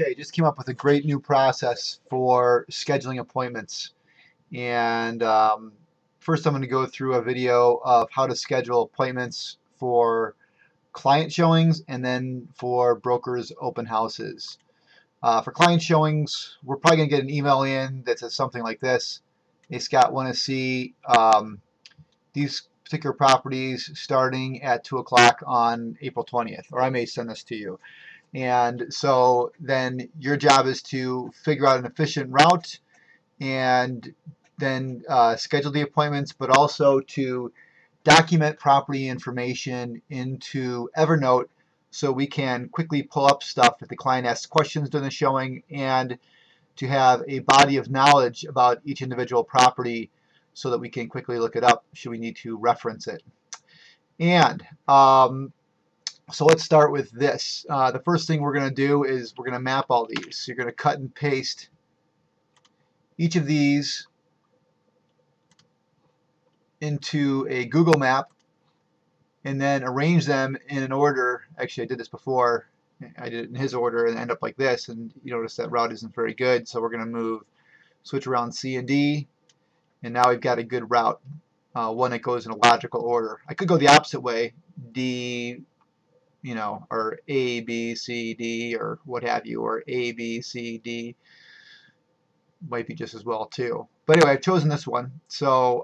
Okay, just came up with a great new process for scheduling appointments. And first I'm going to go through a video of how to schedule appointments for client showings and then for brokers open houses. For client showings, we're probably going to get an email in that says something like this. Hey Scott, want to see these particular properties starting at 2 o'clock on April 20th, or I may send this to you. And so then your job is to figure out an efficient route and then schedule the appointments, but also to document property information into Evernote so we can quickly pull up stuff if the client asks questions during the showing, and to have a body of knowledge about each individual property so that we can quickly look it up should we need to reference it. And so let's start with this. The first thing we're going to do is we're going to map all these. So you're going to cut and paste each of these into a Google map and then arrange them in an order. Actually, I did this before. I did it in his order and end up like this, and you notice that route isn't very good. So we're going to switch around C and D, and now we've got a good route, one that goes in a logical order. I could go the opposite way, D, or A, B, C, D, or what have you, or A, B, C, D might be just as well too. But anyway, I've chosen this one, so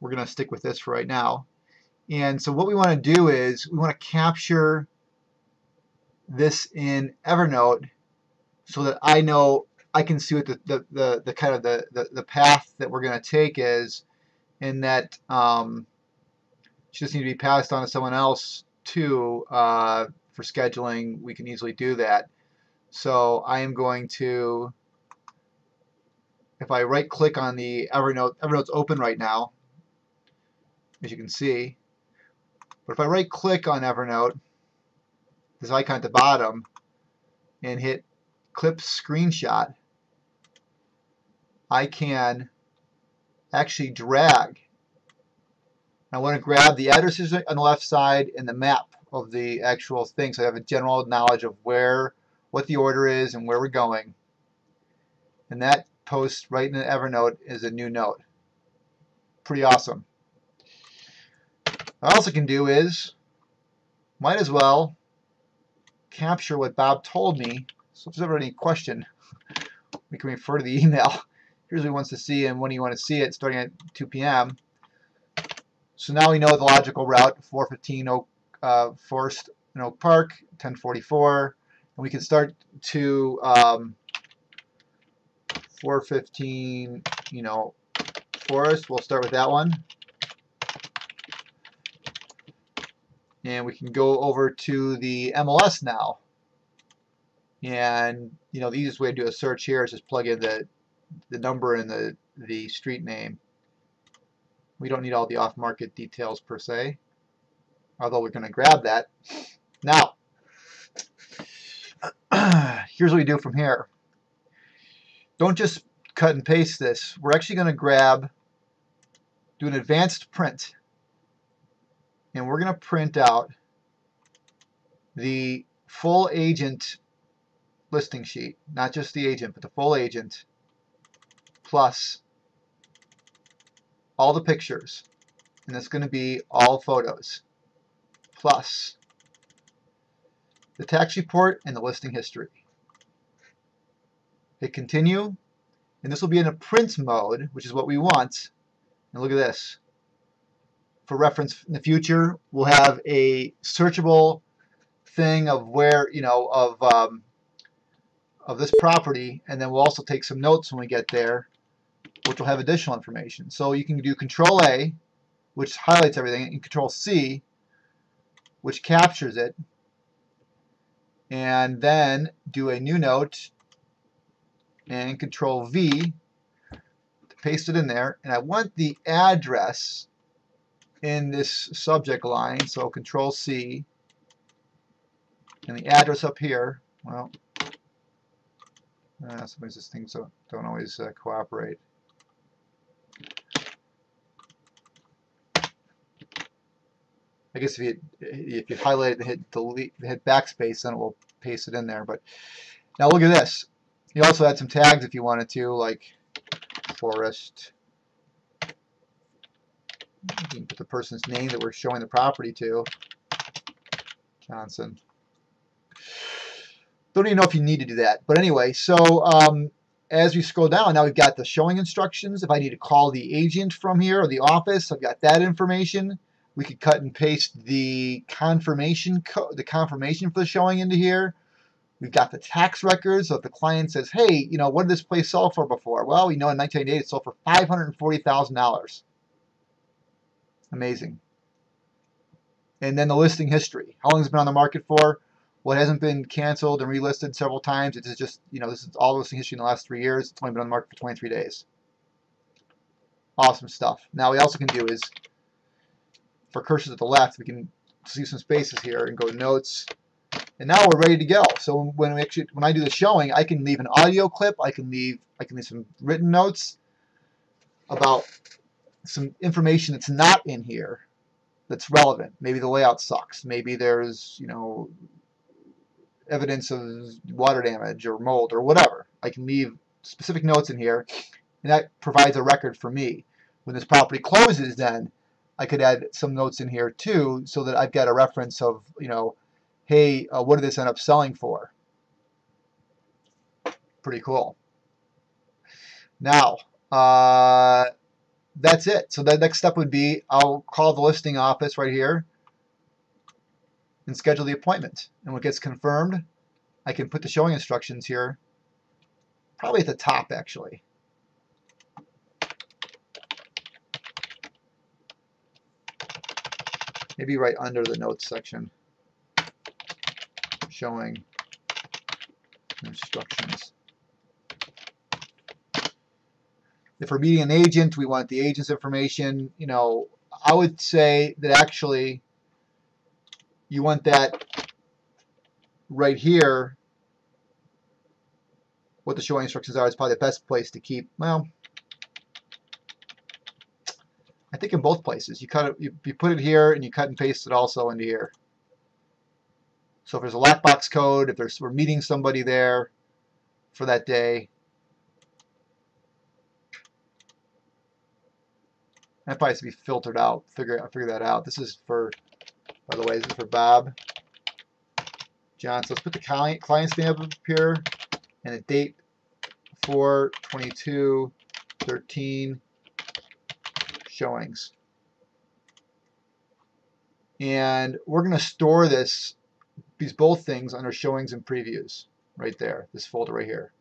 we're going to stick with this for right now. And so what we want to do is we want to capture this in Evernote so that I know I can see what the kind of the path that we're going to take is, and that just need to be passed on to someone else too. For scheduling, we can easily do that. So I am going to, if I right click on the Evernote's open right now, as you can see. But if I right click on Evernote, this icon at the bottom, and hit clip screenshot, I can actually drag. I want to grab the addresses on the left side and the map of the actual thing, so I have a general knowledge of what the order is and where we're going. And that post right in the Evernote is a new note. Pretty awesome. What I also can do is, might as well capture what Bob told me. So if there's ever any question, we can refer to the email. Here's what he wants to see and when you want to see it, starting at 2 p.m. So now we know the logical route: 415 Forest in Oak Park, 1044, and we can start to 415, Forest. We'll start with that one, and we can go over to the MLS now. And the easiest way to do a search here is just plug in the number and the street name. We don't need all the off-market details per se, although we're going to grab that. Now, here's what we do from here. Don't just cut and paste this. We're actually going to do an advanced print, and we're going to print out the full agent listing sheet, not just the agent, but the full agent, plus all the pictures, and it's going to be all photos, plus the tax report and the listing history. Hit continue, and this will be in a print mode, which is what we want. And look at this. For reference in the future, we'll have a searchable thing of where, of this property, and then we'll also take some notes when we get there, which will have additional information. So you can do Control A, which highlights everything, and Control C, which captures it, and then do a new note, and Control V to paste it in there. And I want the address in this subject line, so Control C, and the address up here. Well, sometimes these things don't always cooperate. I guess if you highlight it and hit delete, hit backspace, then it will paste it in there. But now look at this. You also had some tags if you wanted to, like Forest. You can put the person's name that we're showing the property to. Johnson. Don't even know if you need to do that. But anyway, so as we scroll down, now we've got the showing instructions. If I need to call the agent from here or the office, I've got that information. We could cut and paste the confirmation for the showing into here. We've got the tax records. So if the client says, hey, what did this place sell for before? Well, we know in 1988 it sold for $540,000. Amazing. And then the listing history. How long has it been on the market for? Well, it hasn't been canceled and relisted several times. It is just, this is all listing history in the last 3 years. It's only been on the market for 23 days. Awesome stuff. Now, we also can do is, for cursors at the left, we can see some spaces here and go to notes. And now we're ready to go. So when I do the showing, I can leave an audio clip. I can leave some written notes about some information that's not in here that's relevant. Maybe the layout sucks. Maybe there's, evidence of water damage or mold or whatever. I can leave specific notes in here, and that provides a record for me. When this property closes, then I could add some notes in here too, so that I've got a reference of, hey, what did this end up selling for? Pretty cool. Now, that's it. So the next step would be I'll call the listing office right here and schedule the appointment. And when it gets confirmed, I can put the showing instructions here, probably at the top actually. Maybe right under the notes section. Showing instructions. If we're meeting an agent, we want the agent's information. I would say that actually you want that right here. What the showing instructions are is probably the best place to keep. Well, I think in both places. You put it here and you cut and paste it also into here. So if there's a lockbox code, if we're meeting somebody there for that day, that probably has to be filtered out. Figure that out. This is for, by the way, this is for Bob John. So let's put the client's name up here and the date 4/22/13 showings. And we're going to store these both things under showings and previews right there, this folder right here.